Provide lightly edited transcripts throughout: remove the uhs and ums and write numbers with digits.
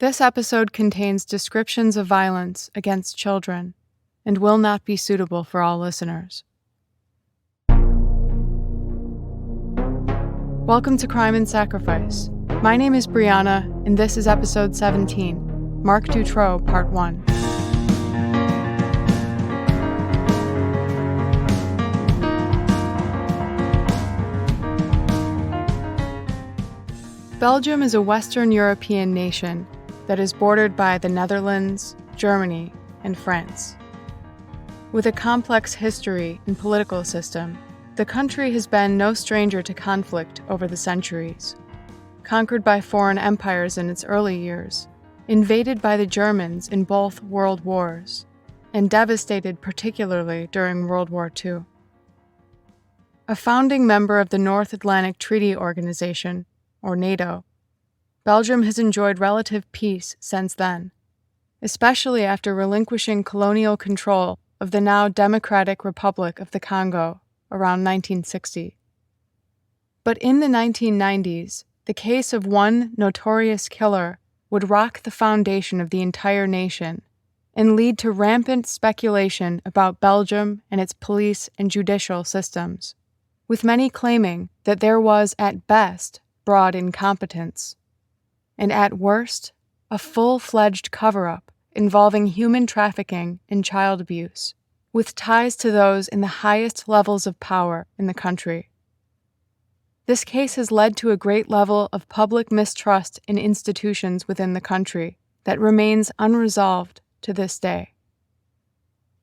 This episode contains descriptions of violence against children and will not be suitable for all listeners. Welcome to Crime and Sacrifice. My name is Brianna, and this is episode 17, Marc Dutroux, Part 1. Belgium is a Western European nation that is bordered by the Netherlands, Germany, and France. With a complex history and political system, the country has been no stranger to conflict over the centuries. Conquered by foreign empires in its early years, invaded by the Germans in both world wars, and devastated particularly during World War II. A founding member of the North Atlantic Treaty Organization, or NATO, Belgium has enjoyed relative peace since then, especially after relinquishing colonial control of the now Democratic Republic of the Congo around 1960. But in the 1990s, the case of one notorious killer would rock the foundation of the entire nation and lead to rampant speculation about Belgium and its police and judicial systems, with many claiming that there was, at best, broad incompetence, and at worst, a full-fledged cover-up involving human trafficking and child abuse, with ties to those in the highest levels of power in the country. This case has led to a great level of public mistrust in institutions within the country that remains unresolved to this day.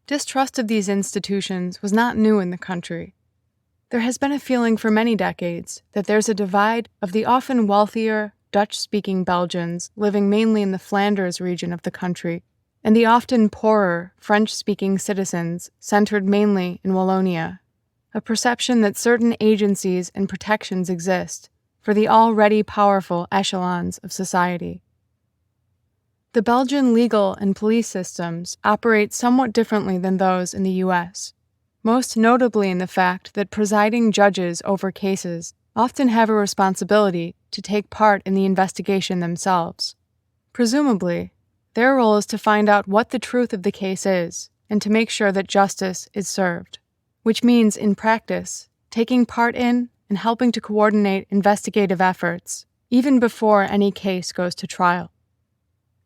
Distrust of these institutions was not new in the country. There has been a feeling for many decades that there's a divide of the often wealthier, Dutch-speaking Belgians living mainly in the Flanders region of the country, and the often poorer, French-speaking citizens centered mainly in Wallonia, a perception that certain agencies and protections exist for the already powerful echelons of society. The Belgian legal and police systems operate somewhat differently than those in the U.S., most notably in the fact that presiding judges over cases often have a responsibility to take part in the investigation themselves. Presumably, their role is to find out what the truth of the case is and to make sure that justice is served, which means, in practice, taking part in and helping to coordinate investigative efforts, even before any case goes to trial.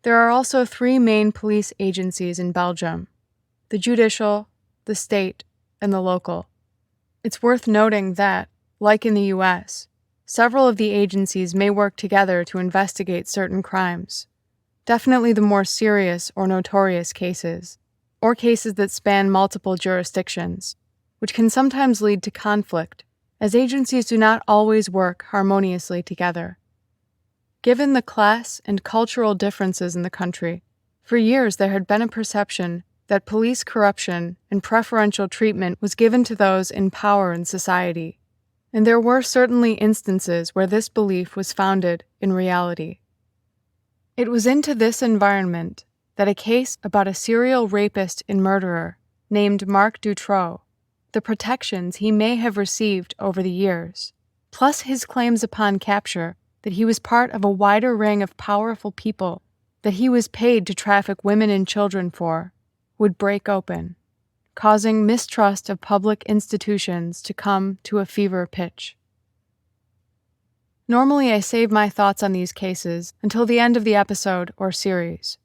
There are also three main police agencies in Belgium: the judicial, the state, and the local. It's worth noting that, like in the U.S., several of the agencies may work together to investigate certain crimes, definitely the more serious or notorious cases, or cases that span multiple jurisdictions, which can sometimes lead to conflict, as agencies do not always work harmoniously together. Given the class and cultural differences in the country, for years there had been a perception that police corruption and preferential treatment was given to those in power in society, and there were certainly instances where this belief was founded in reality. It was into this environment that a case about a serial rapist and murderer named Marc Dutroux, the protections he may have received over the years, plus his claims upon capture that he was part of a wider ring of powerful people that he was paid to traffic women and children for, would break open, causing mistrust of public institutions to come to a fever pitch. Normally, I save my thoughts on these cases until the end of the episode or series,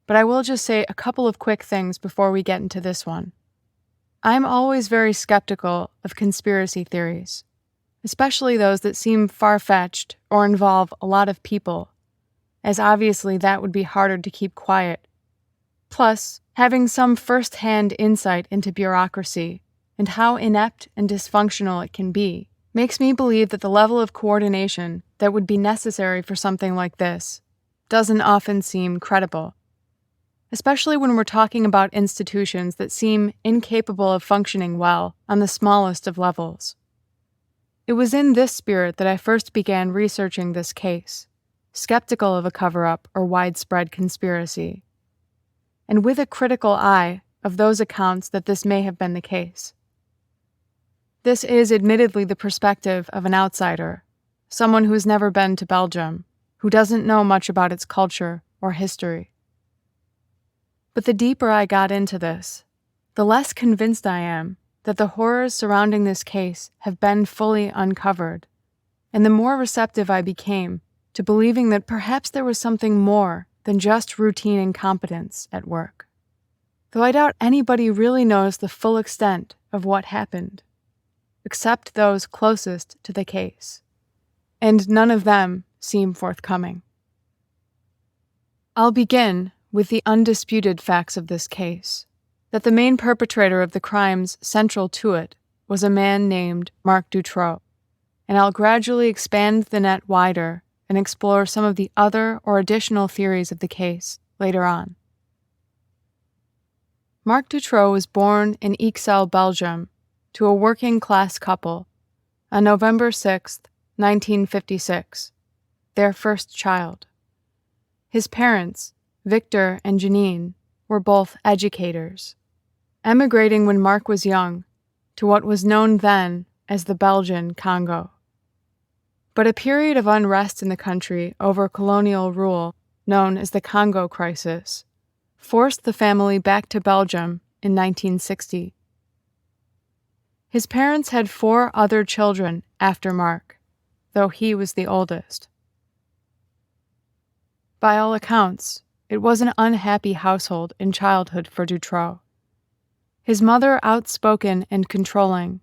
but I will just say a couple of quick things before we get into this one. I'm always very skeptical of conspiracy theories, especially those that seem far-fetched or involve a lot of people, as obviously that would be harder to keep quiet. Plus, having some first-hand insight into bureaucracy and how inept and dysfunctional it can be makes me believe that the level of coordination that would be necessary for something like this doesn't often seem credible, especially when we're talking about institutions that seem incapable of functioning well on the smallest of levels. It was in this spirit that I first began researching this case, skeptical of a cover-up or widespread conspiracy, and with a critical eye of those accounts that this may have been the case. This is admittedly the perspective of an outsider, someone who has never been to Belgium, who doesn't know much about its culture or history. But the deeper I got into this, the less convinced I am that the horrors surrounding this case have been fully uncovered, and the more receptive I became to believing that perhaps there was something more than just routine incompetence at work. Though I doubt anybody really knows the full extent of what happened, except those closest to the case, and none of them seem forthcoming. I'll begin with the undisputed facts of this case, that the main perpetrator of the crimes central to it was a man named Marc Dutroux, and I'll gradually expand the net wider and explore some of the other or additional theories of the case later on. Marc Dutroux was born in Ixelles, Belgium, to a working-class couple on November 6, 1956, their first child. His parents, Victor and Janine, were both educators, emigrating when Marc was young to what was known then as the Belgian Congo. But a period of unrest in the country over colonial rule, known as the Congo Crisis, forced the family back to Belgium in 1960. His parents had 4 other children after Marc, though he was the oldest. By all accounts, it was an unhappy household in childhood for Dutroux. His mother outspoken and controlling,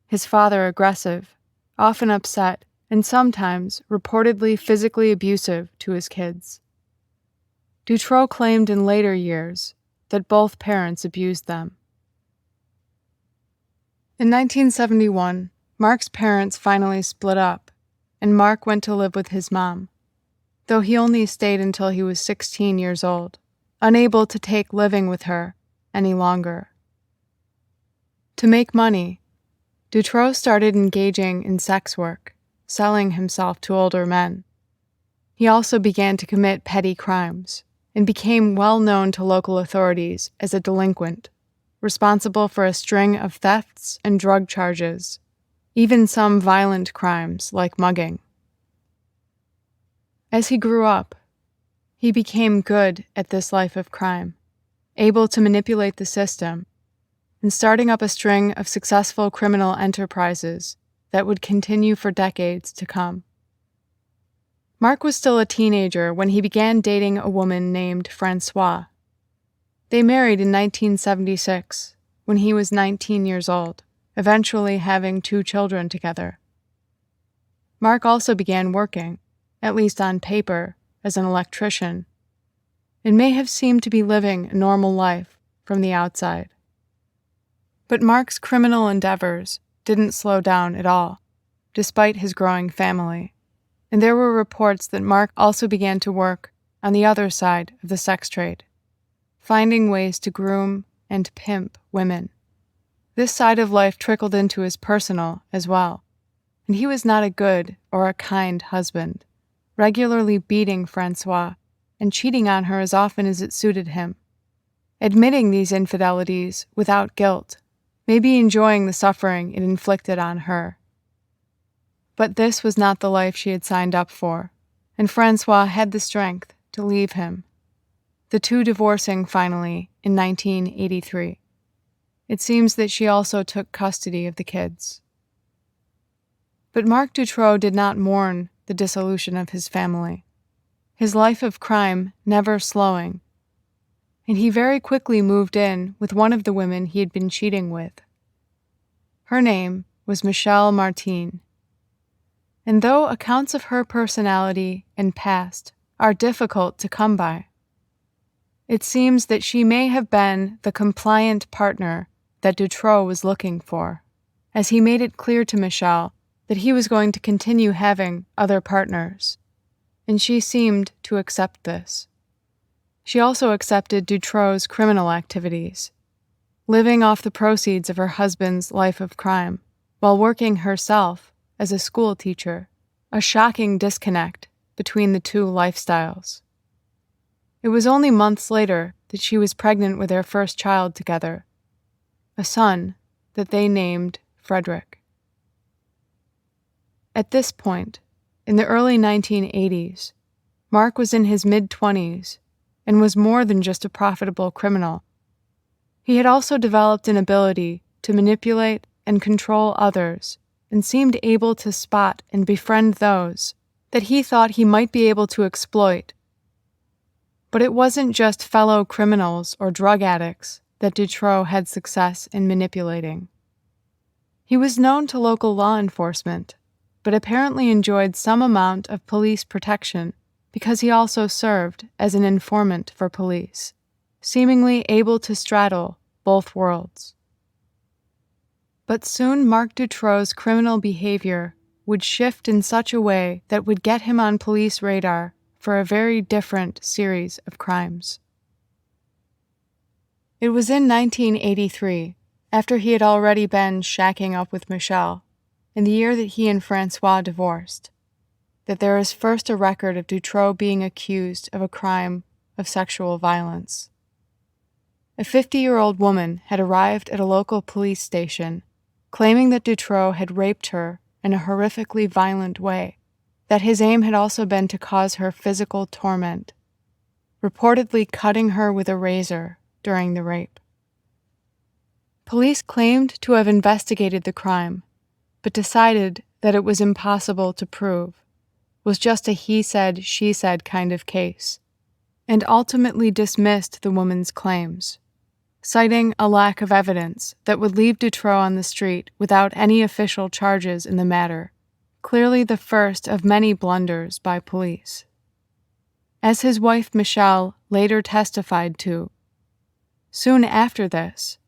his father aggressive, often upset, and sometimes reportedly physically abusive to his kids. Dutroux claimed in later years that both parents abused them. In 1971, Marc's parents finally split up, and Marc went to live with his mom, though he only stayed until he was 16 years old, unable to take living with her any longer. To make money, Dutroux started engaging in sex work, selling himself to older men. He also began to commit petty crimes and became well known to local authorities as a delinquent, responsible for a string of thefts and drug charges, even some violent crimes like mugging. As he grew up, he became good at this life of crime, able to manipulate the system, and starting up a string of successful criminal enterprises that would continue for decades to come. Marc was still a teenager when he began dating a woman named Francois. They married in 1976, when he was 19 years old, eventually having 2 children together. Marc also began working, at least on paper, as an electrician, and may have seemed to be living a normal life from the outside. But Marc's criminal endeavors didn't slow down at all, despite his growing family, and there were reports that Marc also began to work on the other side of the sex trade, finding ways to groom and pimp women. This side of life trickled into his personal as well, and he was not a good or a kind husband, regularly beating Francois and cheating on her as often as it suited him, admitting these infidelities without guilt, maybe enjoying the suffering it inflicted on her. But this was not the life she had signed up for, and Francois had the strength to leave him, the 2 divorcing finally in 1983. It seems that she also took custody of the kids. But Marc Dutroux did not mourn the dissolution of his family, his life of crime never slowing, and he very quickly moved in with one of the women he had been cheating with. Her name was Michelle Martin, and though accounts of her personality and past are difficult to come by, it seems that she may have been the compliant partner that Dutroux was looking for, as he made it clear to Michelle that he was going to continue having other partners, and she seemed to accept this. She also accepted Dutroux's criminal activities, living off the proceeds of her husband's life of crime, while working herself as a school teacher, a shocking disconnect between the 2 lifestyles. It was only months later that she was pregnant with their first child together, a son that they named Frederick. At this point, in the early 1980s, Marc was in his mid-20s and was more than just a profitable criminal. He had also developed an ability to manipulate and control others and seemed able to spot and befriend those that he thought he might be able to exploit. But it wasn't just fellow criminals or drug addicts that Dutroux had success in manipulating. He was known to local law enforcement, but apparently enjoyed some amount of police protection because he also served as an informant for police, seemingly able to straddle both worlds. But soon Marc Dutroux's criminal behavior would shift in such a way that would get him on police radar for a very different series of crimes. It was in 1983, after he had already been shacking up with Michelle, in the year that he and Francois divorced, that there is first a record of Dutroux being accused of a crime of sexual violence. A 50-year-old woman had arrived at a local police station, claiming that Dutroux had raped her in a horrifically violent way, that his aim had also been to cause her physical torment, reportedly cutting her with a razor during the rape. Police claimed to have investigated the crime, but decided that it was impossible to prove, was just a he said, she said kind of case, and ultimately dismissed the woman's claims, citing a lack of evidence that would leave Dutroux on the street without any official charges in the matter, clearly the first of many blunders by police. As his wife Michelle later testified to, soon after this,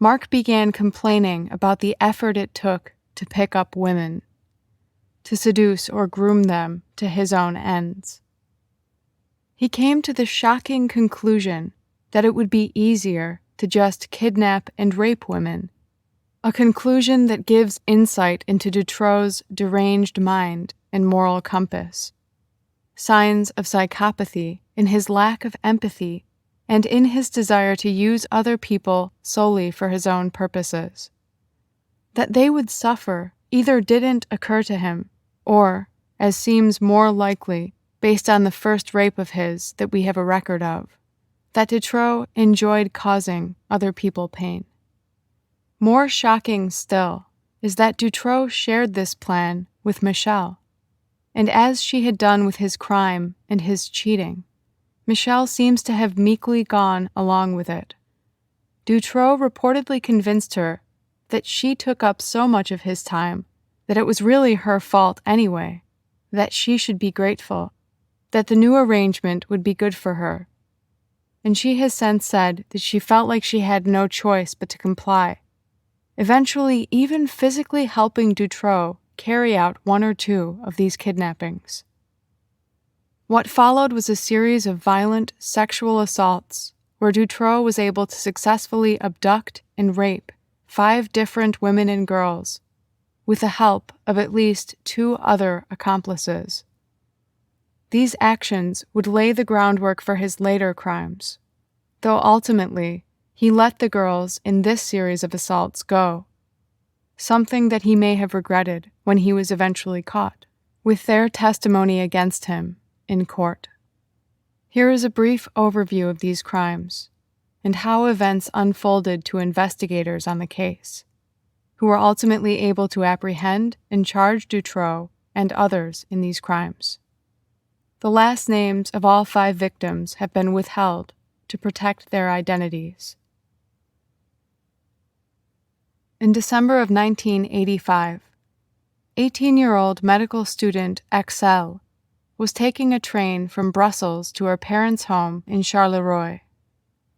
Marc began complaining about the effort it took to pick up women, to seduce or groom them to his own ends. He came to the shocking conclusion that it would be easier to just kidnap and rape women, a conclusion that gives insight into Dutroux's deranged mind and moral compass, signs of psychopathy in his lack of empathy and in his desire to use other people solely for his own purposes. That they would suffer either didn't occur to him, or, as seems more likely based on the first rape of his that we have a record of, that Dutroux enjoyed causing other people pain. More shocking still is that Dutroux shared this plan with Michelle, and as she had done with his crime and his cheating, Michelle seems to have meekly gone along with it. Dutroux reportedly convinced her that she took up so much of his time that it was really her fault anyway, that she should be grateful, that the new arrangement would be good for her. And she has since said that she felt like she had no choice but to comply, eventually even physically helping Dutroux carry out one or two of these kidnappings. What followed was a series of violent sexual assaults where Dutroux was able to successfully abduct and rape 5 different women and girls, with the help of at least 2 other accomplices. These actions would lay the groundwork for his later crimes, though ultimately he let the girls in this series of assaults go, something that he may have regretted when he was eventually caught, with their testimony against him in court. Here is a brief overview of these crimes and how events unfolded to investigators on the case, who were ultimately able to apprehend and charge Dutroux and others in these crimes. The last names of all 5 victims have been withheld to protect their identities. In December of 1985, 18-year-old medical student Axel was taking a train from Brussels to her parents' home in Charleroi.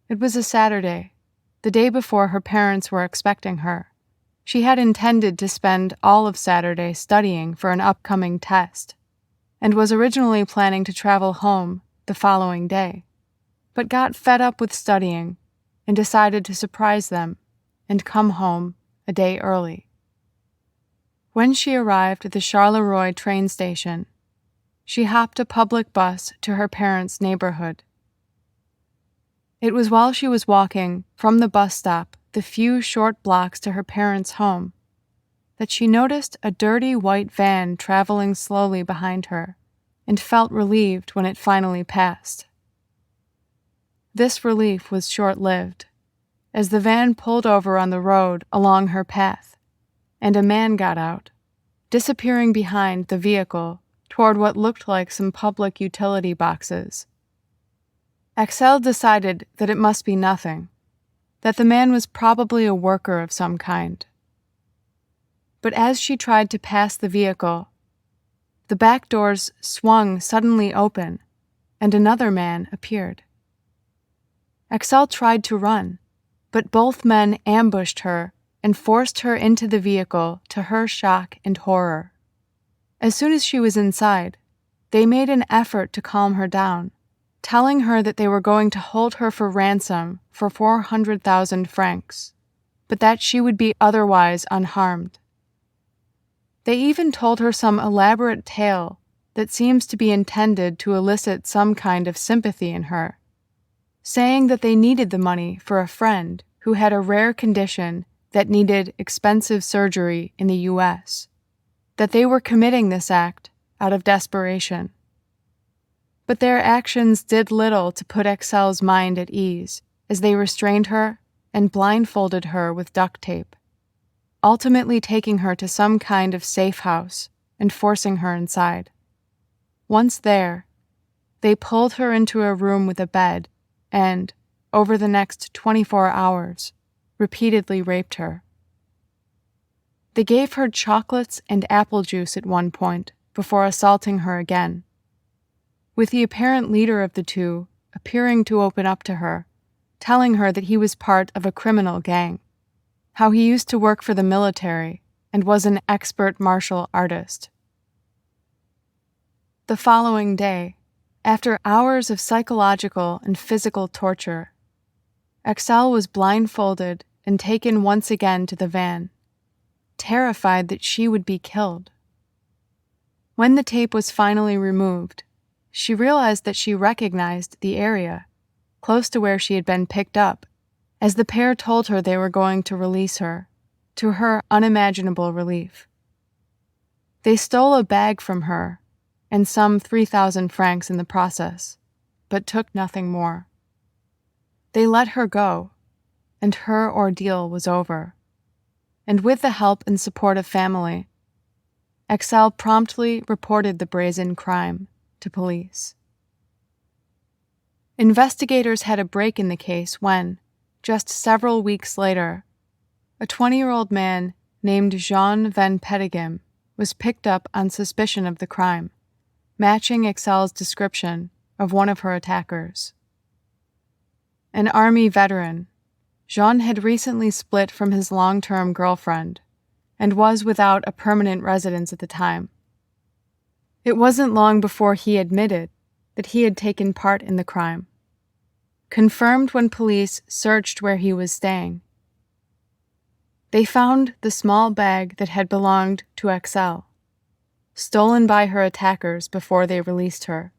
It was a Saturday, the day before her parents were expecting her. She had intended to spend all of Saturday studying for an upcoming test, and was originally planning to travel home the following day, but got fed up with studying and decided to surprise them and come home a day early. When she arrived at the Charleroi train station, she hopped a public bus to her parents' neighborhood. It was while she was walking from the bus stop the few short blocks to her parents' home that she noticed a dirty white van traveling slowly behind her, and felt relieved when it finally passed. This relief was short-lived, as the van pulled over on the road along her path, and a man got out, disappearing behind the vehicle toward what looked like some public utility boxes. Axel decided that it must be nothing, that the man was probably a worker of some kind. But as she tried to pass the vehicle, the back doors swung suddenly open, and another man appeared. Axel tried to run, but both men ambushed her and forced her into the vehicle to her shock and horror. As soon as she was inside, they made an effort to calm her down, telling her that they were going to hold her for ransom for 400,000 francs, but that she would be otherwise unharmed. They even told her some elaborate tale that seems to be intended to elicit some kind of sympathy in her, saying that they needed the money for a friend who had a rare condition that needed expensive surgery in the U.S., that they were committing this act out of desperation. But their actions did little to put Axel's mind at ease as they restrained her and blindfolded her with duct tape, ultimately taking her to some kind of safe house and forcing her inside. Once there, they pulled her into a room with a bed and, over the next 24 hours, repeatedly raped her. They gave her chocolates and apple juice at one point before assaulting her again, with the apparent leader of the two appearing to open up to her, telling her that he was part of a criminal gang, how he used to work for the military and was an expert martial artist. The following day, after hours of psychological and physical torture, Axel was blindfolded and taken once again to the van, terrified that she would be killed. When the tape was finally removed, she realized that she recognized the area, close to where she had been picked up, as the pair told her they were going to release her, to her unimaginable relief. They stole a bag from her, and some 3,000 francs in the process, but took nothing more. They let her go, and her ordeal was over. And with the help and support of family, Axel promptly reported the brazen crime to police. Investigators had a break in the case when, just several weeks later, a 20-year-old man named Jean van Petegem was picked up on suspicion of the crime, matching Axel's description of one of her attackers. An Army veteran, Jean had recently split from his long-term girlfriend and was without a permanent residence at the time. It wasn't long before he admitted that he had taken part in the crime, confirmed when police searched where he was staying. They found the small bag that had belonged to Axel, stolen by her attackers before they released her.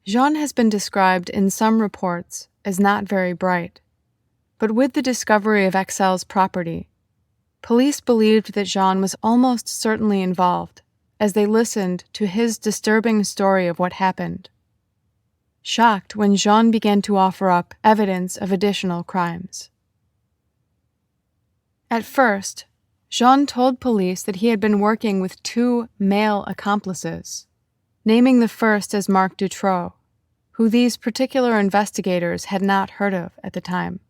Jean has been described in some reports as not very bright, but with the discovery of Axel's property, police believed that Jean was almost certainly involved as they listened to his disturbing story of what happened, shocked when Jean began to offer up evidence of additional crimes. At first, Jean told police that he had been working with 2 male accomplices, naming the first as Marc Dutroux, who these particular investigators had not heard of at the time.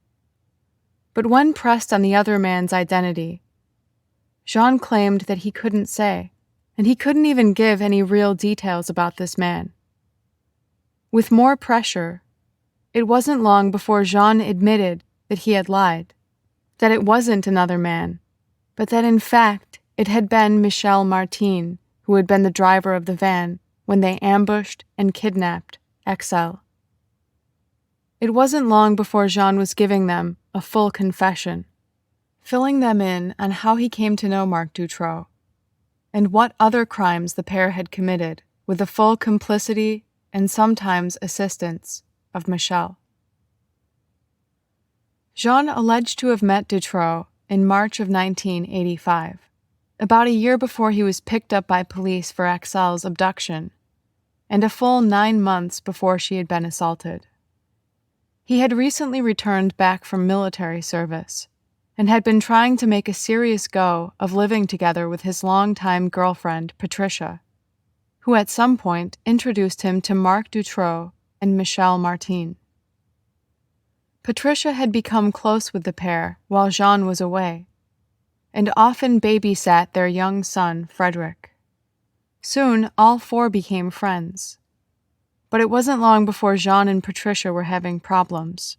But when pressed on the other man's identity, Jean claimed that he couldn't say, and he couldn't even give any real details about this man. With more pressure, it wasn't long before Jean admitted that he had lied, that it wasn't another man, but that in fact it had been Michel Martin who had been the driver of the van when they ambushed and kidnapped Axel. It wasn't long before Jean was giving them a full confession, filling them in on how he came to know Marc Dutroux, and what other crimes the pair had committed with the full complicity and sometimes assistance of Michel. Jean alleged to have met Dutroux in March of 1985, about a year before he was picked up by police for Axel's abduction, and a full 9 months before she had been assaulted. He had recently returned back from military service and had been trying to make a serious go of living together with his longtime girlfriend, Patricia, who at some point introduced him to Marc Dutroux and Michelle Martin. Patricia had become close with the pair while Jean was away, and often babysat their young son, Frederick. Soon, all four became friends. But it wasn't long before Jean and Patricia were having problems,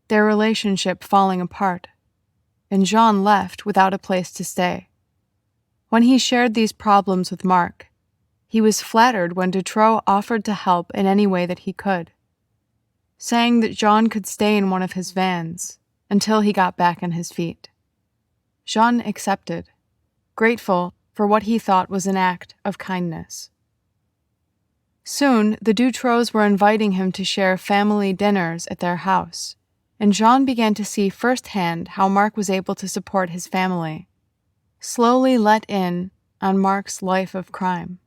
their relationship falling apart, and Jean left without a place to stay. When he shared these problems with Marc, he was flattered when Dutroux offered to help in any way that he could, saying that Jean could stay in one of his vans until he got back on his feet. Jean accepted, grateful for what he thought was an act of kindness. Soon, the Dutrouxs were inviting him to share family dinners at their house, and Jean began to see firsthand how Marc was able to support his family, slowly let in on Marc's life of crime.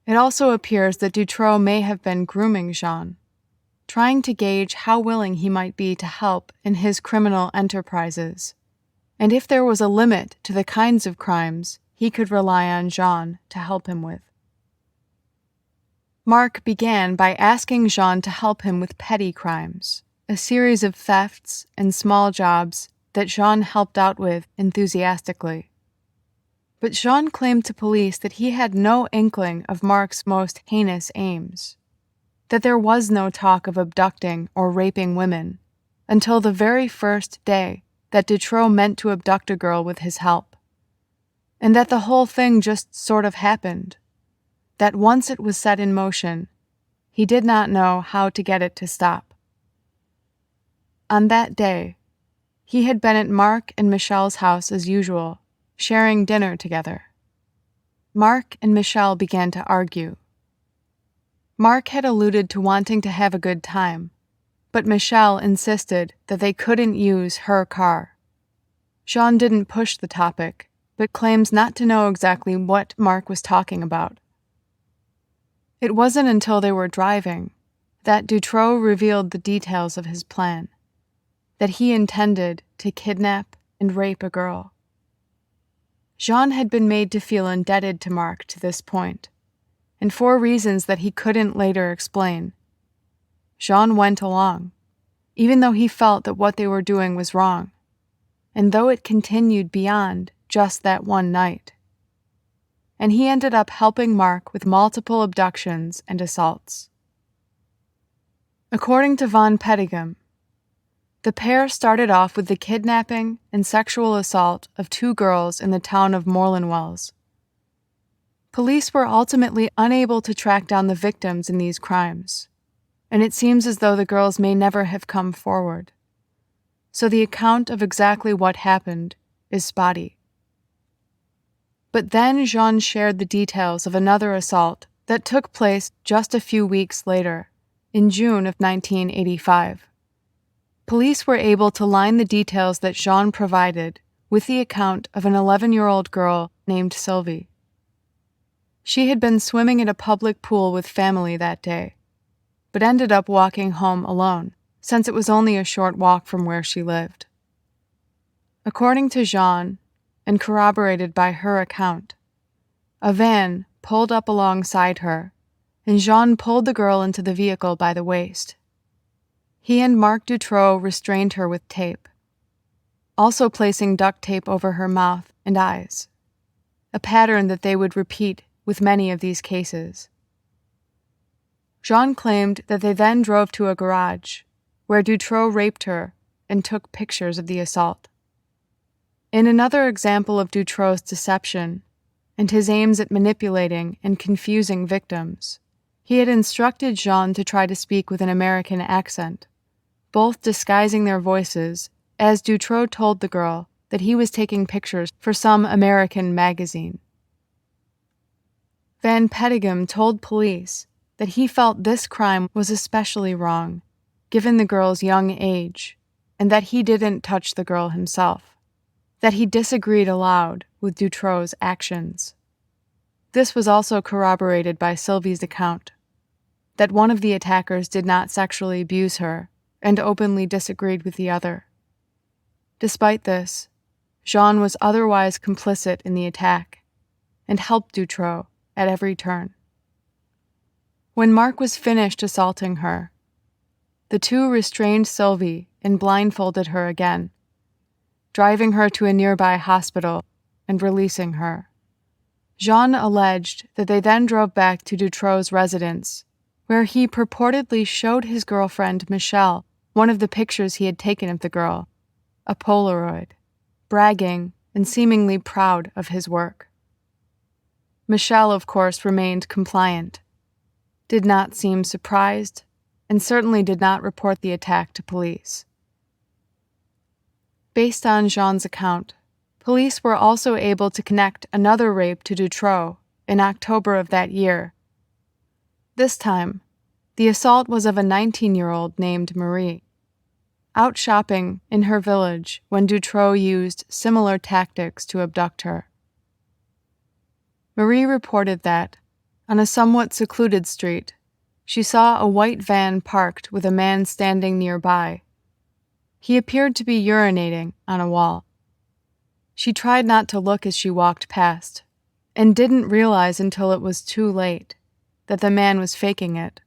It also appears that Dutroux may have been grooming Jean, trying to gauge how willing he might be to help in his criminal enterprises, and if there was a limit to the kinds of crimes he could rely on Jean to help him with. Marc began by asking Jean to help him with petty crimes, a series of thefts and small jobs that Jean helped out with enthusiastically. But Jean claimed to police that he had no inkling of Marc's most heinous aims, that there was no talk of abducting or raping women until the very first day that Dutroux meant to abduct a girl with his help, and that the whole thing just sort of happened, that once it was set in motion, he did not know how to get it to stop. On that day, he had been at Marc and Michelle's house as usual, sharing dinner together. Marc and Michelle began to argue. Marc had alluded to wanting to have a good time, but Michelle insisted that they couldn't use her car. Jean didn't push the topic, but claims not to know exactly what Marc was talking about. It wasn't until they were driving that Dutroux revealed the details of his plan, that he intended to kidnap and rape a girl. Jean had been made to feel indebted to Marc to this point, and for reasons that he couldn't later explain. Jean went along, even though he felt that what they were doing was wrong, and though it continued beyond just that one night. And he ended up helping Marc with multiple abductions and assaults. According to Van Peteghem, the pair started off with the kidnapping and sexual assault of 2 girls in the town of Morelandwells. Police were ultimately unable to track down the victims in these crimes, and it seems as though the girls may never have come forward. So the account of exactly what happened is spotty. But then Jean shared the details of another assault that took place just a few weeks later, in June of 1985. Police were able to line the details that Jean provided with the account of an 11-year-old girl named Sylvie. She had been swimming at a public pool with family that day, but ended up walking home alone, since it was only a short walk from where she lived. According to Jean, and corroborated by her account, a van pulled up alongside her, and Jean pulled the girl into the vehicle by the waist. He and Marc Dutroux restrained her with tape, also placing duct tape over her mouth and eyes, a pattern that they would repeat with many of these cases. Jean claimed that they then drove to a garage, where Dutroux raped her and took pictures of the assault. In another example of Dutroux's deception and his aims at manipulating and confusing victims, he had instructed Jean to try to speak with an American accent, both disguising their voices, as Dutroux told the girl that he was taking pictures for some American magazine. Van Peteghem told police that he felt this crime was especially wrong, given the girl's young age, and that he didn't touch the girl himself, that he disagreed aloud with Dutroux's actions. This was also corroborated by Sylvie's account, that one of the attackers did not sexually abuse her and openly disagreed with the other. Despite this, Jean was otherwise complicit in the attack and helped Dutroux at every turn. When Marc was finished assaulting her, the two restrained Sylvie and blindfolded her again, driving her to a nearby hospital and releasing her. Jean alleged that they then drove back to Dutroux's residence, where he purportedly showed his girlfriend Michelle one of the pictures he had taken of the girl, a Polaroid, bragging and seemingly proud of his work. Michelle, of course, remained compliant, did not seem surprised, and certainly did not report the attack to police. Based on Jean's account, police were also able to connect another rape to Dutroux in October of that year. This time, the assault was of a 19-year-old named Marie, out shopping in her village when Dutroux used similar tactics to abduct her. Marie reported that, on a somewhat secluded street, she saw a white van parked with a man standing nearby. He appeared to be urinating on a wall. She tried not to look as she walked past, and didn't realize until it was too late that the man was faking it,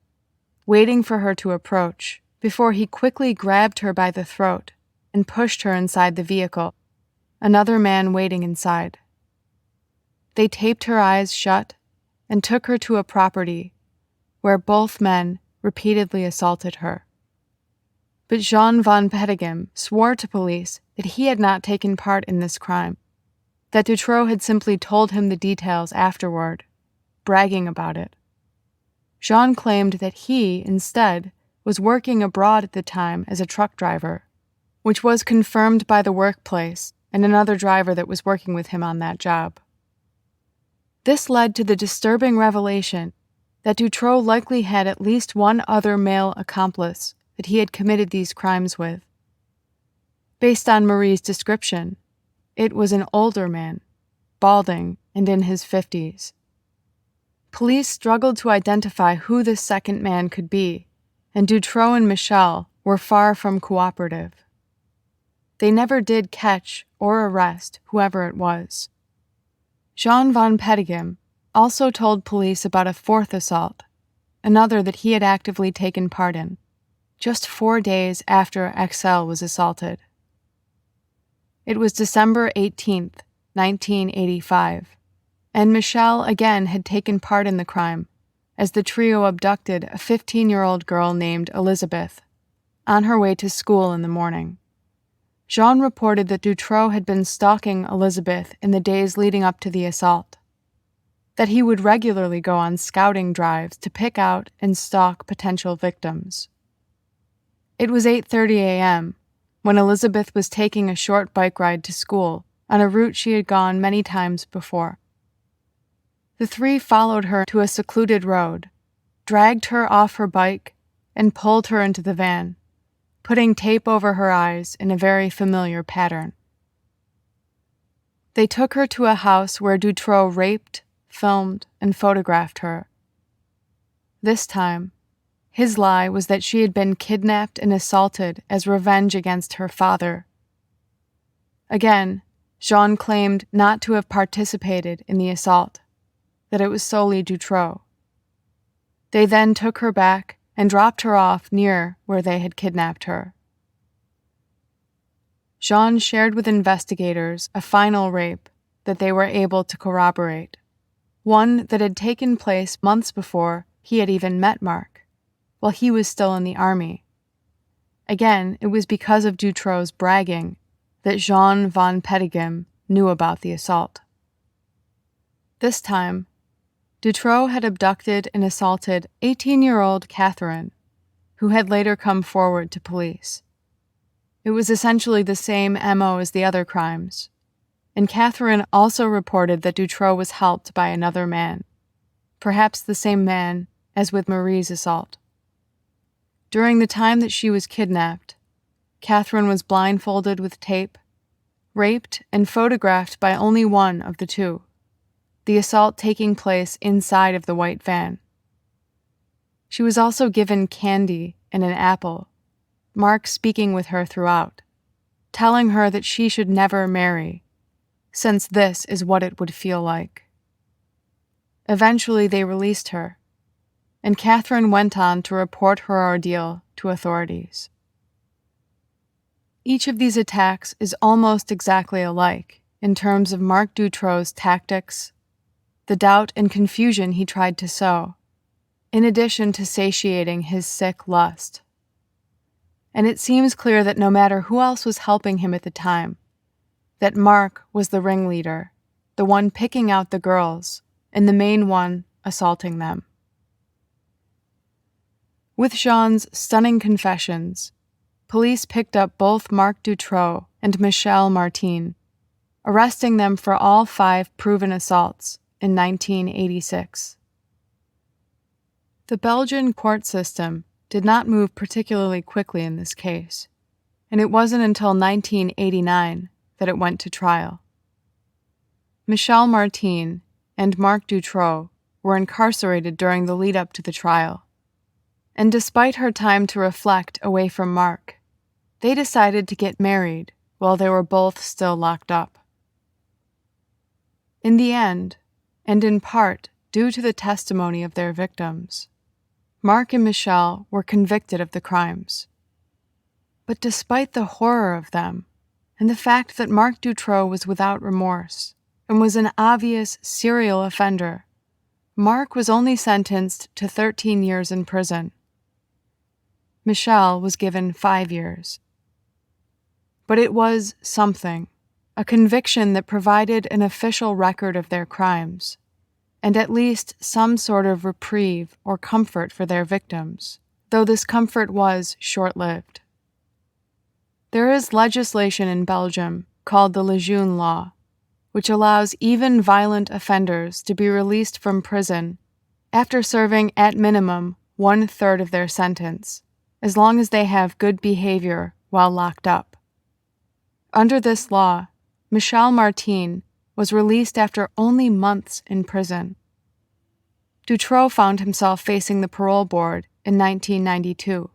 waiting for her to approach before he quickly grabbed her by the throat and pushed her inside the vehicle, another man waiting inside. They taped her eyes shut and took her to a property where both men repeatedly assaulted her. But Jean van Petegem swore to police that he had not taken part in this crime, that Dutroux had simply told him the details afterward, bragging about it. Jean claimed that he, instead, was working abroad at the time as a truck driver, which was confirmed by the workplace and another driver that was working with him on that job. This led to the disturbing revelation that Dutroux likely had at least one other male accomplice that he had committed these crimes with. Based on Marie's description, it was an older man, balding and in his 50s. Police struggled to identify who this second man could be, and Dutroux and Michelle were far from cooperative. They never did catch or arrest whoever it was. Jean van Petegem also told police about a fourth assault, another that he had actively taken part in, just 4 days after Axel was assaulted. It was December 18th, 1985, and Michelle again had taken part in the crime, as the trio abducted a 15-year-old girl named Elizabeth, on her way to school in the morning. Jean reported that Dutroux had been stalking Elizabeth in the days leading up to the assault, that he would regularly go on scouting drives to pick out and stalk potential victims. It was 8:30 a.m. when Elizabeth was taking a short bike ride to school on a route she had gone many times before. The three followed her to a secluded road, dragged her off her bike, and pulled her into the van, putting tape over her eyes in a very familiar pattern. They took her to a house where Dutroux raped, filmed, and photographed her. This time, his lie was that she had been kidnapped and assaulted as revenge against her father. Again, Jean claimed not to have participated in the assault, that it was solely Dutroux. They then took her back and dropped her off near where they had kidnapped her. Jean shared with investigators a final rape that they were able to corroborate, one that had taken place months before he had even met Marc, while he was still in the army. Again, it was because of Dutroux's bragging that Jean van Petegem knew about the assault. This time, Dutroux had abducted and assaulted 18-year-old Catherine, who had later come forward to police. It was essentially the same MO as the other crimes, and Catherine also reported that Dutroux was helped by another man, perhaps the same man as with Marie's assault. During the time that she was kidnapped, Catherine was blindfolded with tape, raped, and photographed by only one of the two. the assault taking place inside of the white van. She was also given candy and an apple, Marc speaking with her throughout, telling her that she should never marry, since this is what it would feel like. Eventually, they released her, and Catherine went on to report her ordeal to authorities. Each of these attacks is almost exactly alike in terms of Marc Dutroux's tactics, the doubt and confusion he tried to sow, in addition to satiating his sick lust. And it seems clear that no matter who else was helping him at the time, that Marc was the ringleader, the one picking out the girls, and the main one assaulting them. With Jean's stunning confessions, police picked up both Marc Dutroux and Michel Martin, arresting them for all 5 proven assaults in 1986. The Belgian court system did not move particularly quickly in this case, and it wasn't until 1989 that it went to trial. Michel Martin and Marc Dutroux were incarcerated during the lead-up to the trial, and despite her time to reflect away from Marc, they decided to get married while they were both still locked up. In the end, and in part due to the testimony of their victims, Marc and Michel were convicted of the crimes. But despite the horror of them, and the fact that Marc Dutroux was without remorse and was an obvious serial offender, Marc was only sentenced to 13 years in prison. Michel was given 5 years. But it was something, a conviction that provided an official record of their crimes, and at least some sort of reprieve or comfort for their victims, though this comfort was short-lived. There is legislation in Belgium called the Lejeune Law, which allows even violent offenders to be released from prison after serving at minimum 1/3 of their sentence, as long as they have good behavior while locked up. Under this law, Michel Martin was released after only months in prison. Dutroux found himself facing the parole board in 1992.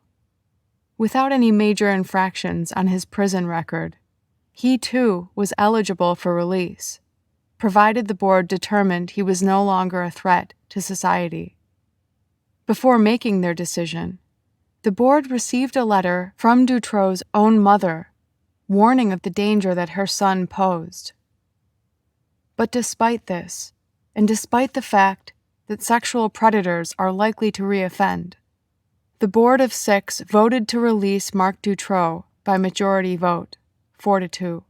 Without any major infractions on his prison record, he too was eligible for release, provided the board determined he was no longer a threat to society. Before making their decision, the board received a letter from Dutroux's own mother warning of the danger that her son posed. But despite this, and despite the fact that sexual predators are likely to reoffend, the Board of 6 voted to release Marc Dutroux by majority vote, 4-2.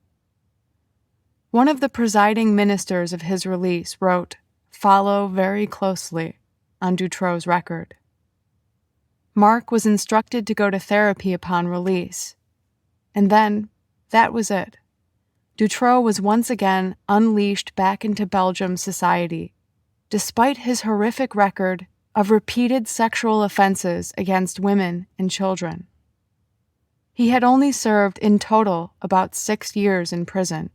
One of the presiding ministers of his release wrote, "Follow very closely," on Dutroux's record. Marc was instructed to go to therapy upon release, and then that was it. Dutroux was once again unleashed back into Belgium society, despite his horrific record of repeated sexual offenses against women and children. He had only served in total about 6 years in prison,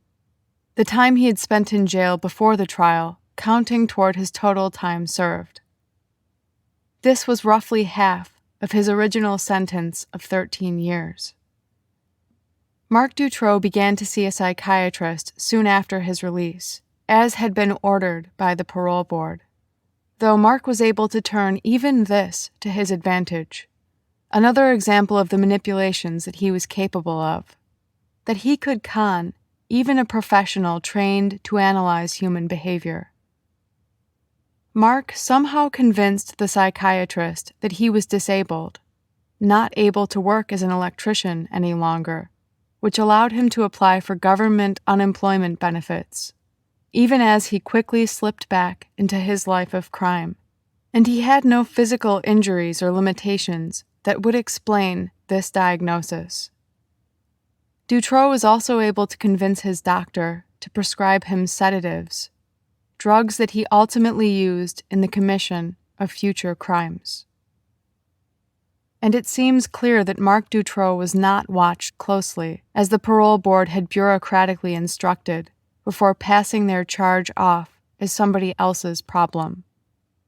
the time he had spent in jail before the trial counting toward his total time served. This was roughly half of his original sentence of 13 years. Marc Dutroux began to see a psychiatrist soon after his release, as had been ordered by the parole board, though Marc was able to turn even this to his advantage. Another example of the manipulations that he was capable of, that he could con even a professional trained to analyze human behavior. Marc somehow convinced the psychiatrist that he was disabled, not able to work as an electrician any longer, which allowed him to apply for government unemployment benefits, even as he quickly slipped back into his life of crime. And he had no physical injuries or limitations that would explain this diagnosis. Dutroux was also able to convince his doctor to prescribe him sedatives, drugs that he ultimately used in the commission of future crimes. And it seems clear that Marc Dutroux was not watched closely, as the parole board had bureaucratically instructed, before passing their charge off as somebody else's problem.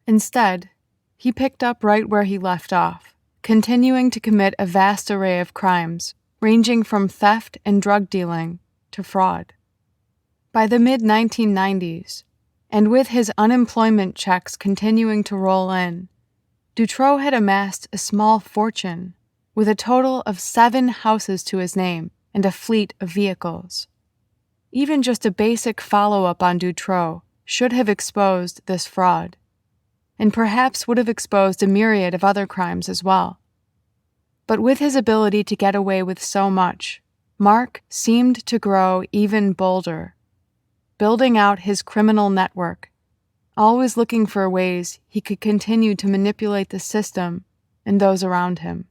Instead, he picked up right where he left off, continuing to commit a vast array of crimes, ranging from theft and drug dealing to fraud. By the mid-1990s, and with his unemployment checks continuing to roll in, Dutroux had amassed a small fortune, with a total of 7 houses to his name and a fleet of vehicles. Even just a basic follow-up on Dutroux should have exposed this fraud, and perhaps would have exposed a myriad of other crimes as well. But with his ability to get away with so much, Marc seemed to grow even bolder, building out his criminal network, always looking for ways he could continue to manipulate the system and those around him.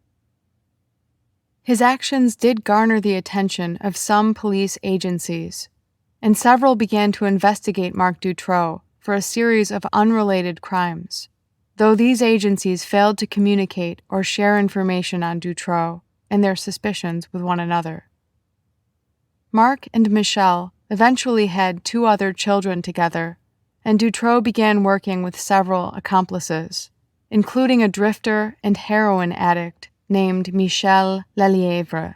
His actions did garner the attention of some police agencies, and several began to investigate Marc Dutroux for a series of unrelated crimes, though these agencies failed to communicate or share information on Dutroux and their suspicions with one another. Marc and Michelle eventually had 2 other children together, and Dutroux began working with several accomplices, including a drifter and heroin addict named Michel Lelièvre,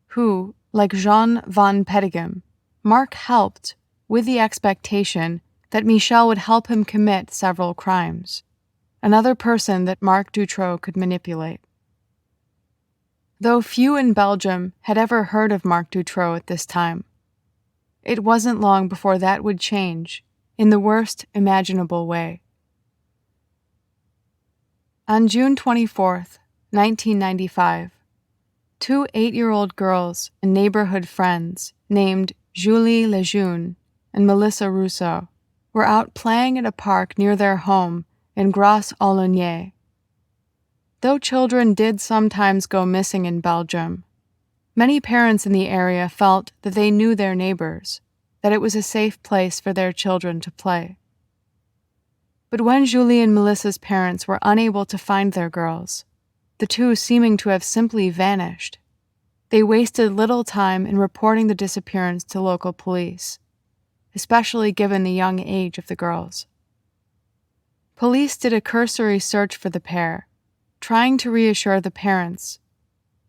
who, like Jean van Petegem, Marc helped with the expectation that Michel would help him commit several crimes, another person that Marc Dutroux could manipulate. Though few in Belgium had ever heard of Marc Dutroux at this time, it wasn't long before that would change in the worst imaginable way. On June 24th, 1995, 2 8-year-old girls and neighborhood friends named Julie Lejeune and Melissa Rousseau were out playing at a park near their home in Gras-Aulnier. Though children did sometimes go missing in Belgium, many parents in the area felt that they knew their neighbors, that it was a safe place for their children to play. But when Julie and Melissa's parents were unable to find their girls, the 2 seeming to have simply vanished, they wasted little time in reporting the disappearance to local police, especially given the young age of the girls. Police did a cursory search for the pair, trying to reassure the parents,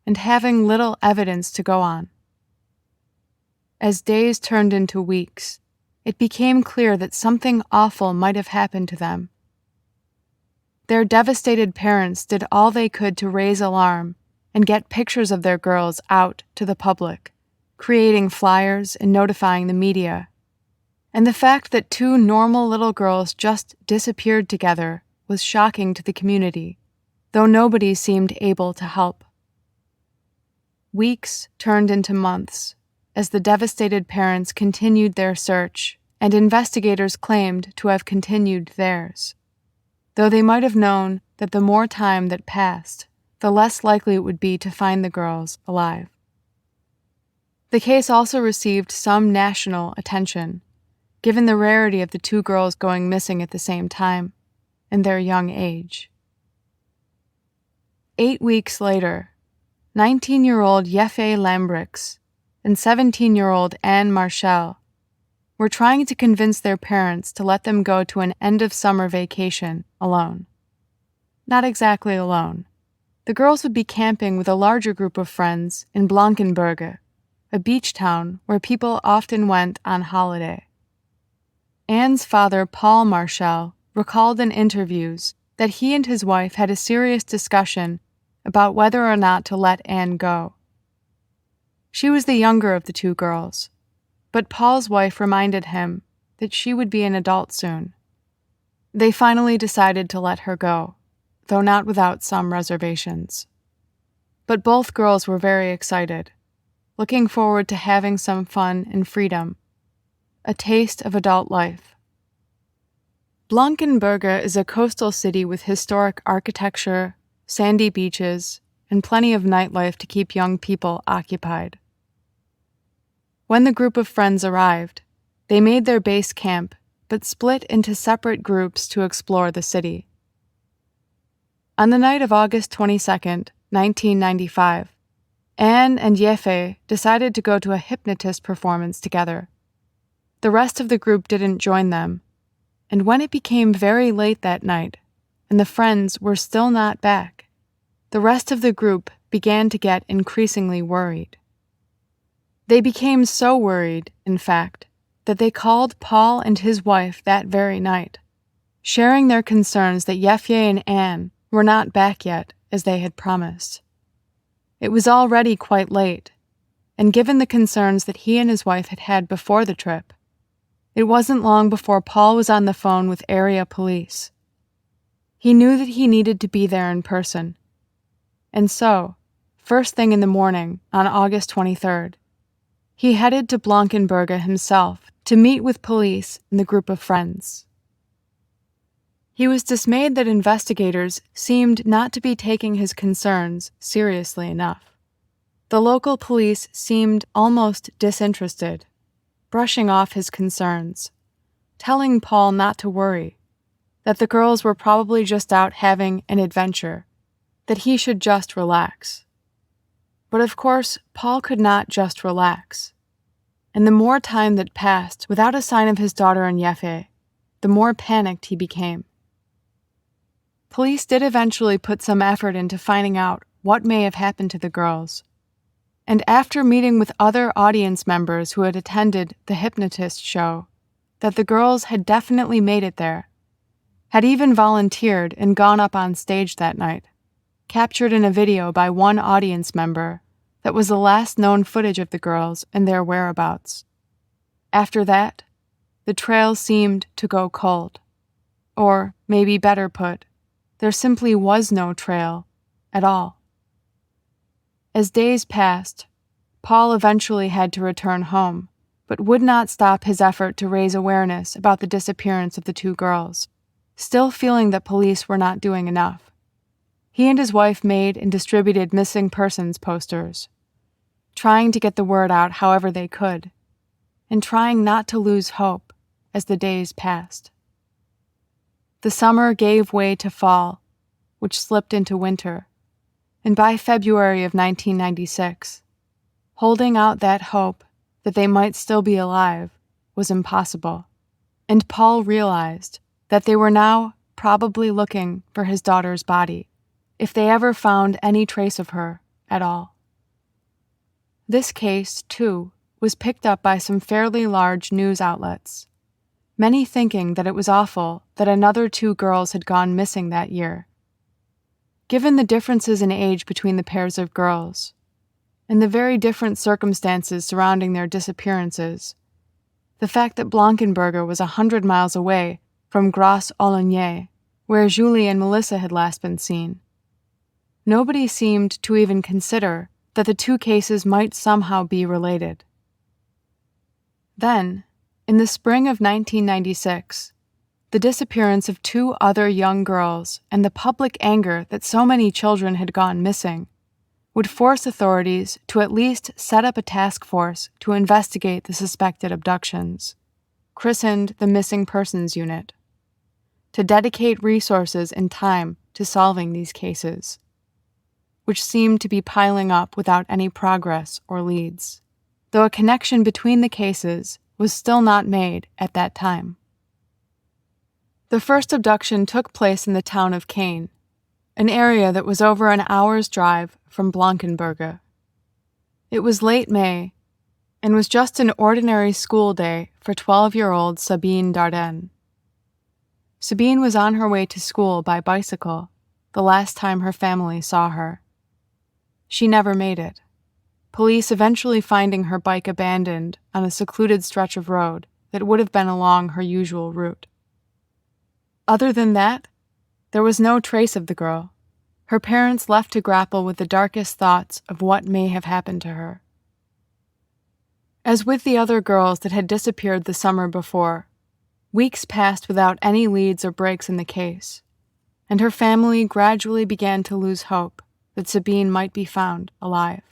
and having little evidence to go on. As days turned into weeks, it became clear that something awful might have happened to them. Their devastated parents did all they could to raise alarm and get pictures of their girls out to the public, creating flyers and notifying the media. And the fact that 2 normal little girls just disappeared together was shocking to the community, though nobody seemed able to help. Weeks turned into months as the devastated parents continued their search, and investigators claimed to have continued theirs, though they might have known that the more time that passed, the less likely it would be to find the girls alive. The case also received some national attention, given the rarity of the 2 girls going missing at the same time and their young age. 8 weeks later, 19-year-old Jeppe Lambrix and 17-year-old Anne Marchal were trying to convince their parents to let them go to an end-of-summer vacation alone. Not exactly alone. The girls would be camping with a larger group of friends in Blankenberge, a beach town where people often went on holiday. Anne's father, Paul Marchal, recalled in interviews that he and his wife had a serious discussion about whether or not to let Anne go. She was the younger of the 2 girls, but Paul's wife reminded him that she would be an adult soon. They finally decided to let her go, though not without some reservations. But both girls were very excited, looking forward to having some fun and freedom, a taste of adult life. Blankenberge is a coastal city with historic architecture, sandy beaches, and plenty of nightlife to keep young people occupied. When the group of friends arrived, they made their base camp, but split into separate groups to explore the city. On the night of August 22nd, 1995, Anne and Jeppe decided to go to a hypnotist performance together. The rest of the group didn't join them, And when it became very late that night, and the friends were still not back, the rest of the group began to get increasingly worried. They became so worried, in fact, that they called Paul and his wife that very night, sharing their concerns that Yefye and Anne were not back yet, as they had promised. It was already quite late, and given the concerns that he and his wife had had before the trip, it wasn't long before Paul was on the phone with area police. He knew that he needed to be there in person. And so, first thing in the morning on August 23rd, he headed to Blankenberge himself to meet with police and the group of friends. He was dismayed that investigators seemed not to be taking his concerns seriously enough. The local police seemed almost disinterested, brushing off his concerns, telling Paul not to worry, that the girls were probably just out having an adventure, that he should just relax. But of course, Paul could not just relax. And the more time that passed without a sign of his daughter and Yefye, the more panicked he became. Police did eventually put some effort into finding out what may have happened to the girls. And after meeting with other audience members who had attended the hypnotist show, that the girls had definitely made it there, had even volunteered and gone up on stage that night, captured in a video by one audience member that was the last known footage of the girls and their whereabouts. After that, the trail seemed to go cold. Or, maybe better put, there simply was no trail at all. As days passed, Paul eventually had to return home, but would not stop his effort to raise awareness about the disappearance of the two girls, still feeling that police were not doing enough. He and his wife made and distributed missing persons posters, trying to get the word out however they could, and trying not to lose hope as the days passed. The summer gave way to fall, which slipped into winter, and by February of 1996, holding out that hope that they might still be alive was impossible, and Paul realized that they were now probably looking for his daughter's body, if they ever found any trace of her at all. This case, too, was picked up by some fairly large news outlets, many thinking that it was awful that another two girls had gone missing that year. Given the differences in age between the pairs of girls, and the very different circumstances surrounding their disappearances, the fact that Blankenberge was 100 miles away from Gros-Olonier, where Julie and Melissa had last been seen, nobody seemed to even consider that the two cases might somehow be related. Then, in the spring of 1996, the disappearance of two other young girls and the public anger that so many children had gone missing would force authorities to at least set up a task force to investigate the suspected abductions, christened the Missing Persons Unit, to dedicate resources and time to solving these cases, which seemed to be piling up without any progress or leads, though a connection between the cases was still not made at that time. The first abduction took place in the town of Caen, an area that was over an hour's drive from Blankenberge. It was late May, and was just an ordinary school day for 12-year-old Sabine Dardenne. Sabine was on her way to school by bicycle the last time her family saw her. She never made it, police eventually finding her bike abandoned on a secluded stretch of road that would have been along her usual route. Other than that, there was no trace of the girl, her parents left to grapple with the darkest thoughts of what may have happened to her. As with the other girls that had disappeared the summer before, weeks passed without any leads or breaks in the case, and her family gradually began to lose hope that Sabine might be found alive.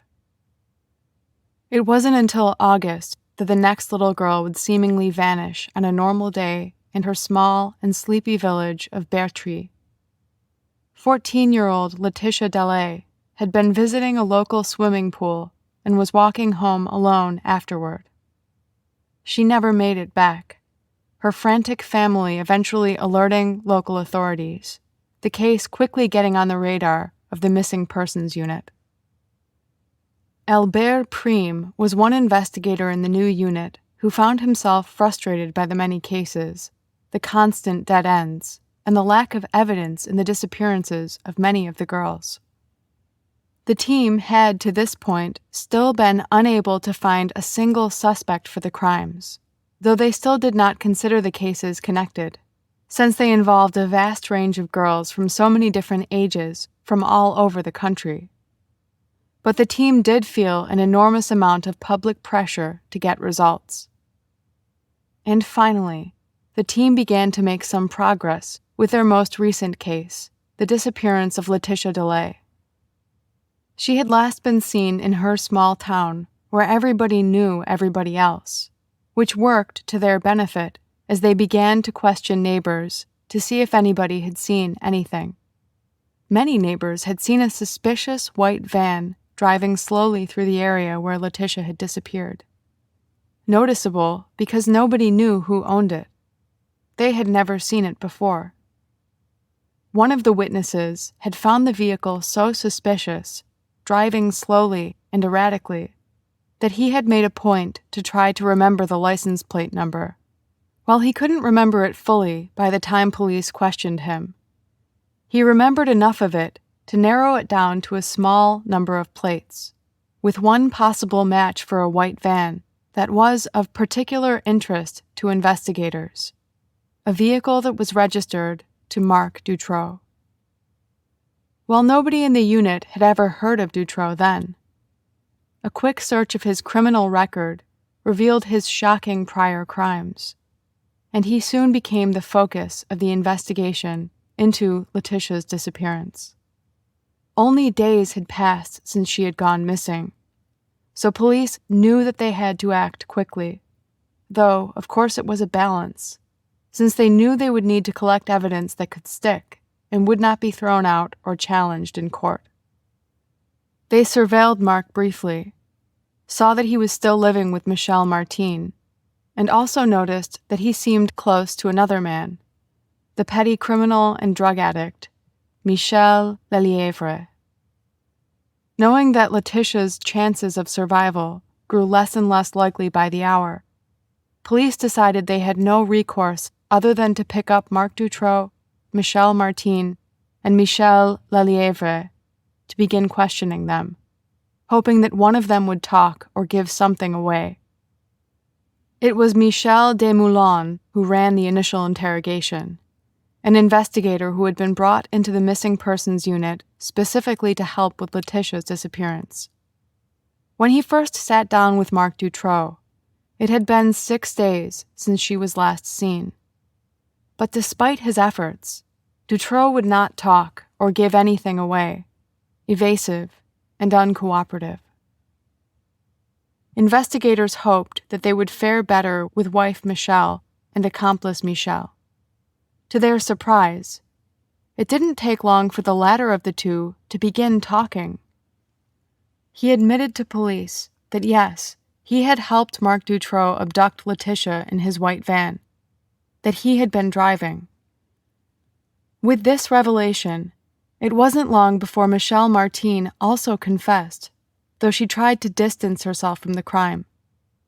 It wasn't until August that the next little girl would seemingly vanish on a normal day in her small and sleepy village of Bertry. 14-year-old Laetitia Delay had been visiting a local swimming pool and was walking home alone afterward. She never made it back, her frantic family eventually alerting local authorities, the case quickly getting on the radar of the Missing Persons Unit. Albert Prime was one investigator in the new unit who found himself frustrated by the many cases, the constant dead ends, and the lack of evidence in the disappearances of many of the girls. The team had, to this point, still been unable to find a single suspect for the crimes, though they still did not consider the cases connected, since they involved a vast range of girls from so many different ages from all over the country. But the team did feel an enormous amount of public pressure to get results. And finally, the team began to make some progress with their most recent case, the disappearance of Letitia DeLay. She had last been seen in her small town where everybody knew everybody else, which worked to their benefit as they began to question neighbors to see if anybody had seen anything. Many neighbors had seen a suspicious white van driving slowly through the area where Letitia had disappeared. Noticeable because nobody knew who owned it. They had never seen it before. One of the witnesses had found the vehicle so suspicious, driving slowly and erratically, that he had made a point to try to remember the license plate number. While he couldn't remember it fully by the time police questioned him, he remembered enough of it to narrow it down to a small number of plates, with one possible match for a white van that was of particular interest to investigators, a vehicle that was registered to Marc Dutroux. While nobody in the unit had ever heard of Dutroux then, a quick search of his criminal record revealed his shocking prior crimes, and he soon became the focus of the investigation into Letitia's disappearance. Only days had passed since she had gone missing, so police knew that they had to act quickly, though, of course, it was a balance, since they knew they would need to collect evidence that could stick and would not be thrown out or challenged in court. They surveilled Marc briefly, saw that he was still living with Michel Martin, and also noticed that he seemed close to another man, the petty criminal and drug addict, Michel Lelièvre. Knowing that Letitia's chances of survival grew less and less likely by the hour, police decided they had no recourse other than to pick up Marc Dutroux, Michel Martin, and Michel Lelièvre to begin questioning them, hoping that one of them would talk or give something away. It was Michel Desmoulins who ran the initial interrogation, an investigator who had been brought into the Missing Persons Unit specifically to help with Letitia's disappearance. When he first sat down with Marc Dutroux, it had been 6 days since she was last seen. But despite his efforts, Dutroux would not talk or give anything away, evasive and uncooperative. Investigators hoped that they would fare better with wife Michelle and accomplice Michel. To their surprise, it didn't take long for the latter of the two to begin talking. He admitted to police that yes, he had helped Marc Dutroux abduct Letitia in his white van, that he had been driving. With this revelation, it wasn't long before Michel Martin also confessed, though she tried to distance herself from the crime,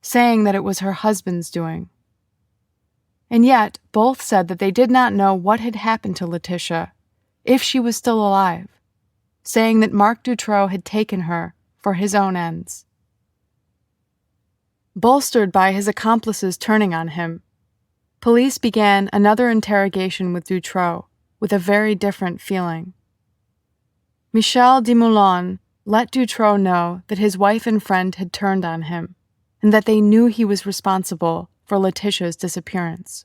saying that it was her husband's doing. And yet, both said that they did not know what had happened to Letitia, if she was still alive, saying that Marc Dutroux had taken her for his own ends. Bolstered by his accomplices turning on him, police began another interrogation with Dutroux with a very different feeling. Michel Desmoulins let Dutroux know that his wife and friend had turned on him, and that they knew he was responsible for Letitia's disappearance.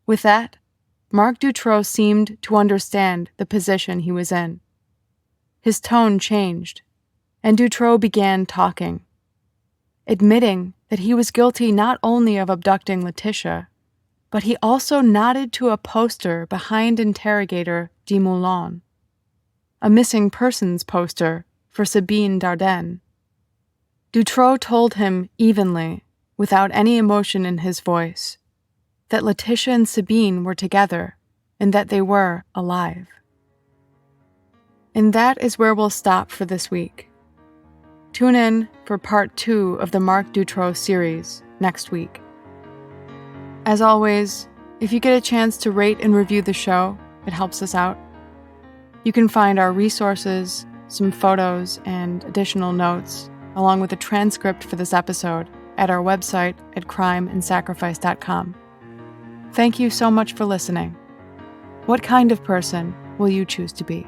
With that, Marc Dutroux seemed to understand the position he was in. His tone changed, and Dutroux began talking, admitting that he was guilty not only of abducting Letitia, but he also nodded to a poster behind interrogator Desmoulins, a missing persons poster for Sabine Dardenne. Dutroux told him evenly, without any emotion in his voice, that Letitia and Sabine were together and that they were alive. And that is where we'll stop for this week. Tune in for part 2 of the Marc Dutroux series next week. As always, if you get a chance to rate and review the show, it helps us out. You can find our resources, some photos, and additional notes, along with a transcript for this episode at our website at crimeandsacrifice.com. Thank you so much for listening. What kind of person will you choose to be?